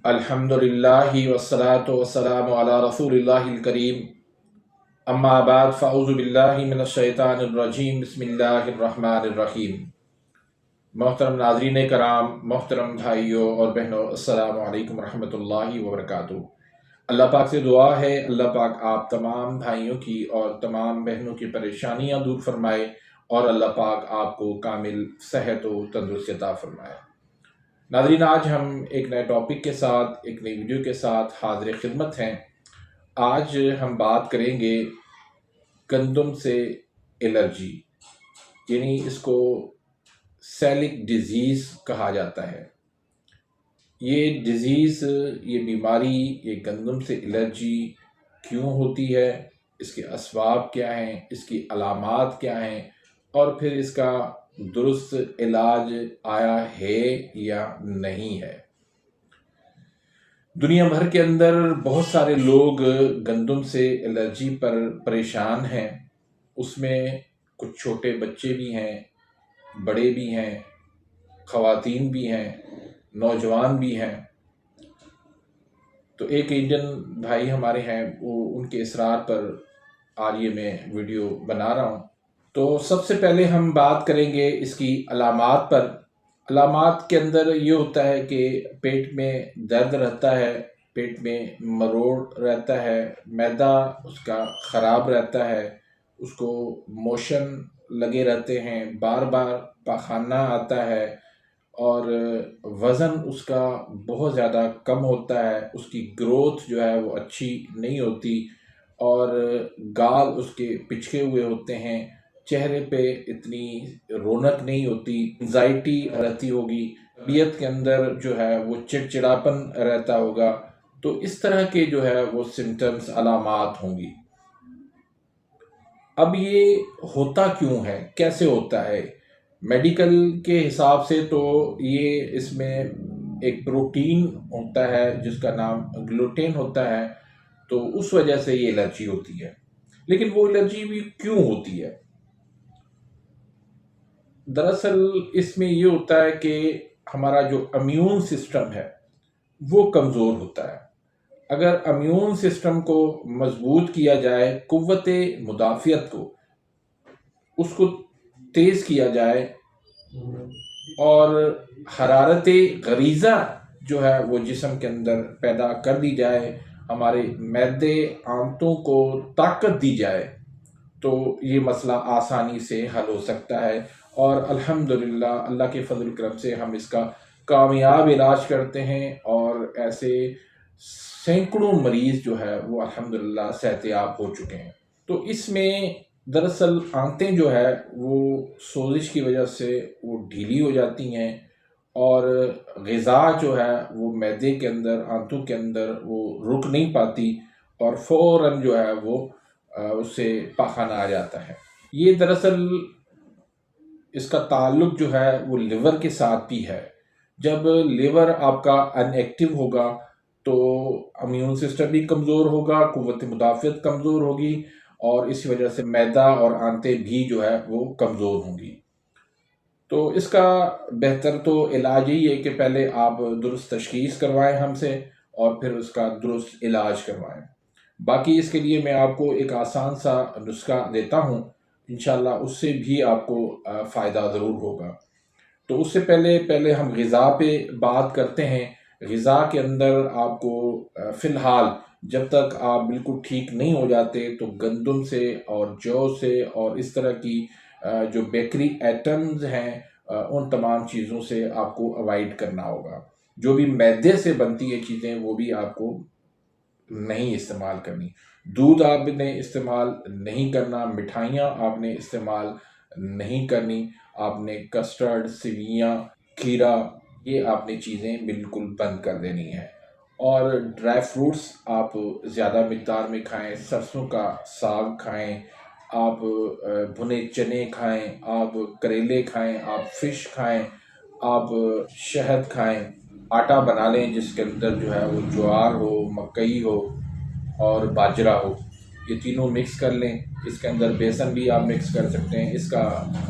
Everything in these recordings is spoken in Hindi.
अल्हम्दुलिल्लाहि वस्सलातु वस्सलामु अला रसूलिल्लाहिल करीम। अम्मा बाद फ़अऊज़ु बिल्लाहि मिनश शैतानिर रजीम। बिस्मिल्लाहिर रहमानिर रहीम। मोहतरम नाज़रीन कराम, मोहतरम भाइयों और बहनों, अस्सलामु अलैकुम रहमतुल्लाहि व बरकातुहू। अल्लाह पाक से दुआ है, अल्लाह पाक आप तमाम भाइयों की और तमाम बहनों की परेशानियां दूर फरमाए और अल्लाह पाक आपको कामिल सेहत व तंदुरुस्ती अता फरमाए। नाज़रीन, आज हम एक नए टॉपिक के साथ, एक नई वीडियो के साथ हाज़िर खिदमत हैं। आज हम बात करेंगे गंदम से एलर्जी, यानी इसको सेलिक डिजीज़ कहा जाता है। ये डिजीज़, ये बीमारी, ये गंदम से एलर्जी क्यों होती है, इसके असबाब क्या हैं, इसकी अलामात क्या हैं और फिर इसका दुरुस्त इलाज आया है या नहीं है। दुनिया भर के अंदर बहुत सारे लोग गंदम से एलर्जी पर परेशान हैं। उसमें कुछ छोटे बच्चे भी हैं, बड़े भी हैं, ख़वातीन भी हैं, नौजवान भी हैं। तो एक इंडियन भाई हमारे हैं, वो उनके इसरार पर आज ये मैं वीडियो बना रहा हूँ। तो सबसे पहले हम बात करेंगे इसकी अलामात पर। अलामात के अंदर ये होता है कि पेट में दर्द रहता है, पेट में मरोड़ रहता है, मैदा उसका ख़राब रहता है, उसको मोशन लगे रहते हैं, बार बार पाखाना आता है और वज़न उसका बहुत ज़्यादा कम होता है, उसकी ग्रोथ जो है वो अच्छी नहीं होती और गाल उसके पिचके हुए होते हैं, चेहरे पे इतनी रौनक नहीं होती, एंजाइटी रहती होगी, तबीयत के अंदर जो है वो चिड़चिड़ापन रहता होगा। तो इस तरह के जो है वो सिम्टम्स, अलामात होंगी। अब ये होता क्यों है, कैसे होता है? मेडिकल के हिसाब से तो ये इसमें एक प्रोटीन होता है जिसका नाम ग्लूटेन होता है, तो उस वजह से ये एलर्जी होती है। लेकिन वो एलर्जी भी क्यों होती है? दरअसल इसमें ये होता है कि हमारा जो इम्यून सिस्टम है वो कमज़ोर होता है। अगर इम्यून सिस्टम को मजबूत किया जाए, कुव्वते मुदाफ़ियत को उसको तेज़ किया जाए और हरारत गरीज़ा जो है वो जिस्म के अंदर पैदा कर दी जाए, हमारे मैदे आंतों को ताकत दी जाए, तो ये मसला आसानी से हल हो सकता है। और अल्हम्दुलिल्लाह अल्लाह के फजल करम से हम इसका कामयाब इलाज करते हैं और ऐसे सैकड़ों मरीज़ जो है वो अल्हम्दुलिल्लाह सेहतयाब हो चुके हैं। तो इसमें दरअसल आंतें जो है वो सोजिश की वजह से वो ढीली हो जाती हैं और ग़िज़ा जो है वो मैदे के अंदर, आंतों के अंदर वो रुक नहीं पाती और फ़ौरन जो है वो उससे पाखाना आ जाता है। ये दरअसल इसका ताल्लुक जो है वो लिवर के साथ भी है। जब लिवर आपका अनएक्टिव होगा तो इम्यून सिस्टम भी कमज़ोर होगा, कुव्वत मुदाफ़ियत कमज़ोर होगी और इसी वजह से मैदा और आंतें भी जो है वो कमज़ोर होंगी। तो इसका बेहतर तो इलाज यही है कि पहले आप दुरुस्त तशख़ीस करवाएं हमसे और फिर उसका दुरुस्त इलाज करवाएं। बाकी इसके लिए मैं आपको एक आसान सा नुस्खा देता हूँ, इंशाल्लाह उससे भी आपको फ़ायदा ज़रूर होगा। तो उससे पहले हम ग़िज़ा पे बात करते हैं। ग़िज़ा के अंदर आपको फ़िलहाल जब तक आप बिल्कुल ठीक नहीं हो जाते तो गंदम से और जौ से और इस तरह की जो बेकरी आइटम्स हैं उन तमाम चीज़ों से आपको अवॉइड करना होगा। जो भी मैदे से बनती है चीज़ें वो भी आपको नहीं इस्तेमाल करनी। दूध आपने इस्तेमाल नहीं करना, मिठाइयाँ आपने इस्तेमाल नहीं करनी, आपने कस्टर्ड, सेवियाँ, खीरा, ये आपने चीज़ें बिल्कुल बंद कर देनी है। और ड्राई फ्रूट्स आप ज़्यादा मिक़दार में खाएं, सरसों का साग खाएं, आप भुने चने खाएं, आप करेले खाएं, आप फ़िश खाएं, आप शहद खाएं, आटा बना लें जिसके अंदर जो है वो ज्वार हो, मकई हो और बाजरा हो, ये तीनों मिक्स कर लें। इसके अंदर बेसन भी आप मिक्स कर सकते हैं, इसका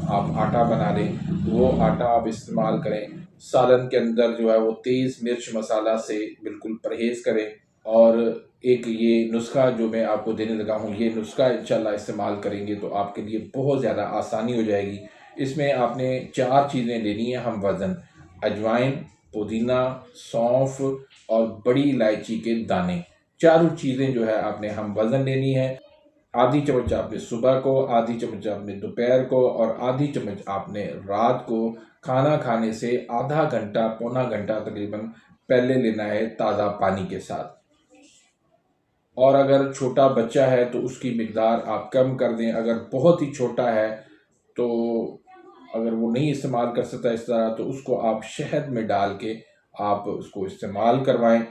आप आटा बना लें, वो आटा आप इस्तेमाल करें। सालन के अंदर जो है वो तेज़ मिर्च मसाला से बिल्कुल परहेज़ करें। और एक ये नुस्खा जो मैं आपको देने लगा हूँ, ये नुस्खा इंशाल्लाह इस्तेमाल करेंगे तो आपके लिए बहुत ज़्यादा आसानी हो जाएगी। इसमें आपने 4 चीज़ें लेनी है हम वज़न: अजवाइन, पुदीना, सौंफ और बड़ी इलायची के दाने। चारों चीज़ें जो है आपने हम वज़न लेनी है। आधी चम्मच आपने सुबह को, आधी चम्मच आपने दोपहर को और आधी चम्मच आपने रात को खाना खाने से आधा घंटा पौना घंटा तकरीबन पहले लेना है, ताज़ा पानी के साथ। और अगर छोटा बच्चा है तो उसकी मिकदार आप कम कर दें। अगर बहुत ही छोटा है तो अगर वो नहीं इस्तेमाल कर सकता इस तरह, तो उसको आप शहद में डाल के आप उसको इस्तेमाल करवाएं।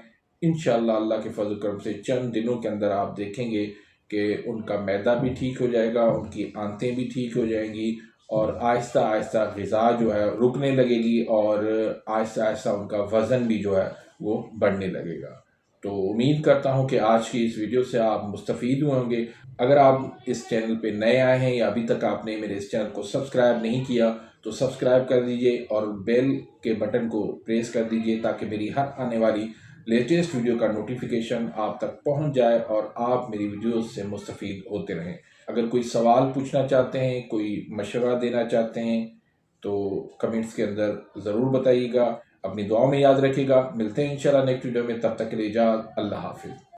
इंशाअल्लाह अल्लाह के फजल करम से चंद दिनों के अंदर आप देखेंगे कि उनका मैदा भी ठीक हो जाएगा, उनकी आंतें भी ठीक हो जाएंगी और आहिस्ता आहिस्ता ग़िज़ा जो है रुकने लगेगी और आहिस्ता आहिस्ता उनका वज़न भी जो है वो बढ़ने लगेगा। तो उम्मीद करता हूँ कि आज की इस वीडियो से आप मुस्तफ़ीद हुए होंगे। अगर आप इस चैनल पे नए आए हैं या अभी तक आपने मेरे इस चैनल को सब्सक्राइब नहीं किया तो सब्सक्राइब कर दीजिए और बेल के बटन को प्रेस कर दीजिए ताकि मेरी हर आने वाली लेटेस्ट वीडियो का नोटिफिकेशन आप तक पहुंच जाए और आप मेरी वीडियोस से मुस्तफ़ीद होते रहें। अगर कोई सवाल पूछना चाहते हैं, कोई मशवरा देना चाहते हैं तो कमेंट्स के अंदर ज़रूर बताइएगा। अपनी दुआओं में याद रखिएगा। मिलते हैं इंशाल्लाह नेक्स्ट वीडियो में, तब तक के लिए इजाज़त। अल्लाह हाफ़िज़।